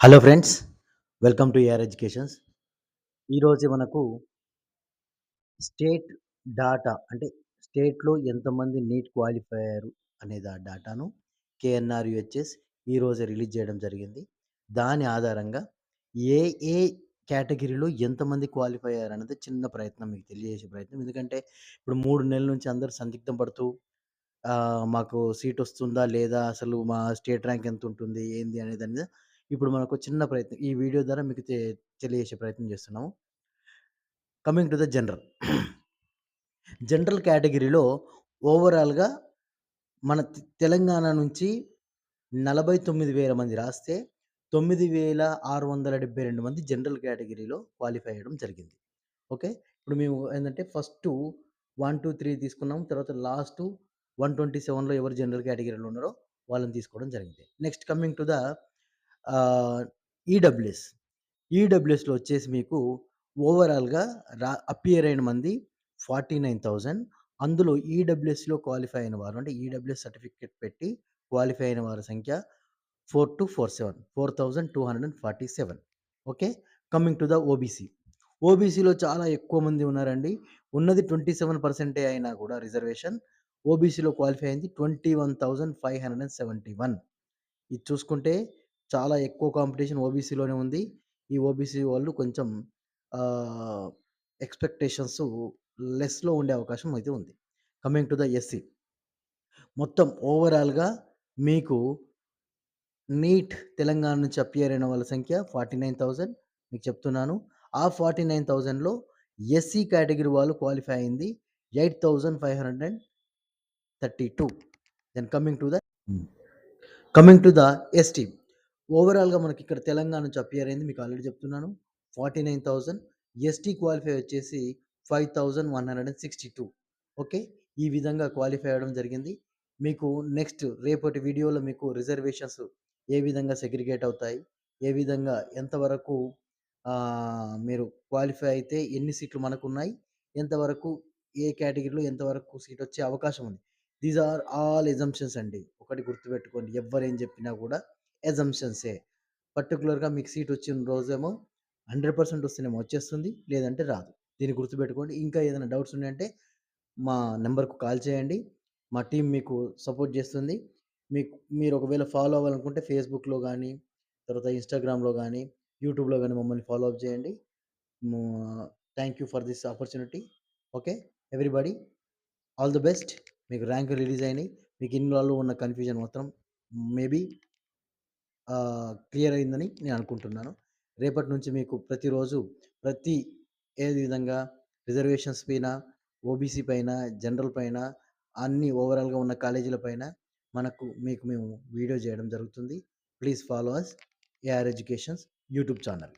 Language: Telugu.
Hello friends, welcome to AR educations. ఈరోజు మనకు స్టేట్ డాటా అంటే స్టేట్‌లో ఎంతమంది నీట్ క్వాలిఫై అయ్యారు అనే డాటాను కేఎన్ఆర్ యూహెచ్ఎస్ ఈరోజే రిలీజ్ చేయడం జరిగింది. దాని ఆధారంగా ఏ ఏ కేటగిరీలో ఎంతమంది క్వాలిఫై అయ్యారన్నది చిన్న ప్రయత్నం మీకు తెలియజేసే ప్రయత్నం. ఎందుకంటే ఇప్పుడు 3 నెలల నుంచి అందరూ సందిగ్ధం పడుతూ మాకు సీటొస్తుందా? లేదా? అసలు మా స్టేట్ ర్యాంక్ ఎంతుంటుంది? ఏంది? అనే దాని మీద ఇప్పుడు మనకు చిన్న ప్రయత్నం ఈ వీడియో ద్వారా మీకు తెలియజేసే ప్రయత్నం చేస్తున్నాము. Coming to the general. General కేటగిరీలో ఓవరాల్‌గా మన తెలంగాణ నుంచి 49,000 మంది రాస్తే 9,672 మంది జనరల్ కేటగిరీలో క్వాలిఫై అయ్యడం జరిగింది. ఓకే. ఇప్పుడు మేము ఏందంటే ఫస్టు 1, 2, 3 తీసుకున్నాం. తర్వాత లాస్టు 127లో ఎవరు జనరల్ కేటగిరీలో ఉన్నారో వాళ్ళని తీసుకోవడం జరిగింది. నెక్స్ట్ కమింగ్ టు ద ఆహ్, ఈడబ్ల్యూఎస్. ఈడబ్ల్యూఎస్‌లో వచ్చేసి మీకు ఓవరాల్‌గా అపియర్ అయిన మంది 49,000. అందులో ఈడబ్ల్యూఎస్‌లో క్వాలిఫై అయిన వారు అంటే ఈడబ్ల్యూఎస్ సర్టిఫికేట్ పెట్టి క్వాలిఫై అయిన వారి సంఖ్య 4247 4247. Okay. Coming to the OBC. ఓబీసీలో చాలా ఎక్కువ మంది ఉన్నారండి. ఉన్నది 27% అయినా కూడా రిజర్వేషన్. ఓబీసీలో క్వాలిఫై అయింది 21,571. ఇది చూసుకుంటే చాలా ఎక్కువ కాంపిటీషన్ ఓబీసీలోనే ఉంది. ఈ ఓబీసీ వాళ్ళు కొంచెం ఆహ్, ఎక్స్‌పెక్టేషన్స్ లెస్‌లో ఉండే అవకాశం అయితే ఉంది. Coming to the SC. మొత్తం ఓవరాల్‌గా మీకు నీట్ తెలంగాణ నుంచి అపియర్ అయిన వాళ్ళ సంఖ్య 49,000 మీకు చెప్తున్నాను. ఆ 49,000లో ఎస్సీ కేటగిరీ వాళ్ళు క్వాలిఫై అయింది 8,532. Then coming to the ST. ఓవరాల్‌గా మనకిక్కడ తెలంగాణ నుంచి అపియర్ అయింది మీకు ఆల్రెడీ చెప్తున్నాను. 49,000. ఎస్టీ క్వాలిఫై వచ్చేసి 5,162. ఓకే. ఈ విధంగా క్వాలిఫై అవ్వడం జరిగింది. మీకు నెక్స్ట్ రేపటి వీడియోలో మీకు రిజర్వేషన్స్ ఏ విధంగా సెగ్రిగేట్ అవుతాయి? ఏ విధంగా ఎంతవరకు మీరు క్వాలిఫై అయితే ఎన్ని సీట్లు మనకున్నాయి? ఎంతవరకు ఏ కేటగిరీలో ఎంతవరకు సీటొచ్చే అవకాశం ఉంది? దీస్ ఆర్ ఆల్ అజంప్షన్స్ అండి. ఒకటి గుర్తుపెట్టుకోండి. ఎవ్వరేం చెప్పినా కూడా అజంప్షన్సే. పర్టిక్యులర్‌గా మీకు సీట్ వచ్చిన రోజేమో 100% వస్తేనేమో వచ్చేస్తుంది. లేదంటే రాదు. దీన్ని గుర్తుపెట్టుకోండి. ఇంకా ఏదైనా డౌట్స్ ఉన్నాయంటే మా నంబర్‌కు కాల్ చేయండి. మా టీమ్ మీకు సపోర్ట్ చేస్తుంది. మీరు ఒకవేళ ఫాలో అవ్వాలనుకుంటే ఫేస్‌బుక్‌లో గానీ, తర్వాత ఇన్‌స్టాగ్రామ్‌లో గానీ, యూట్యూబ్‌లో గానీ మమ్మల్ని ఫాలో అప్ చేయండి. Thank you for this opportunity. Okay. Everybody all the best. మీకు ర్యాంక్ రిలీజ్ అయినాయి. మీకు ఇన్నిరోజులు ఉన్న కన్‌ఫ్యూజన్ మొత్తం మేబీ క్లియర్ అయిందని నేను అనుకుంటున్నాను. రేపటి నుంచి మీకు ప్రతిరోజు ప్రతి ఏది విధంగా రిజర్వేషన్స్ పైన, ఓబీసీ పైన, జనరల్ పైన అన్నీ ఓవరాల్‌గా ఉన్న కాలేజీల పైన మీకు మేము వీడియో చేయడం జరుగుతుంది. Please follow us AR educations YouTube channel.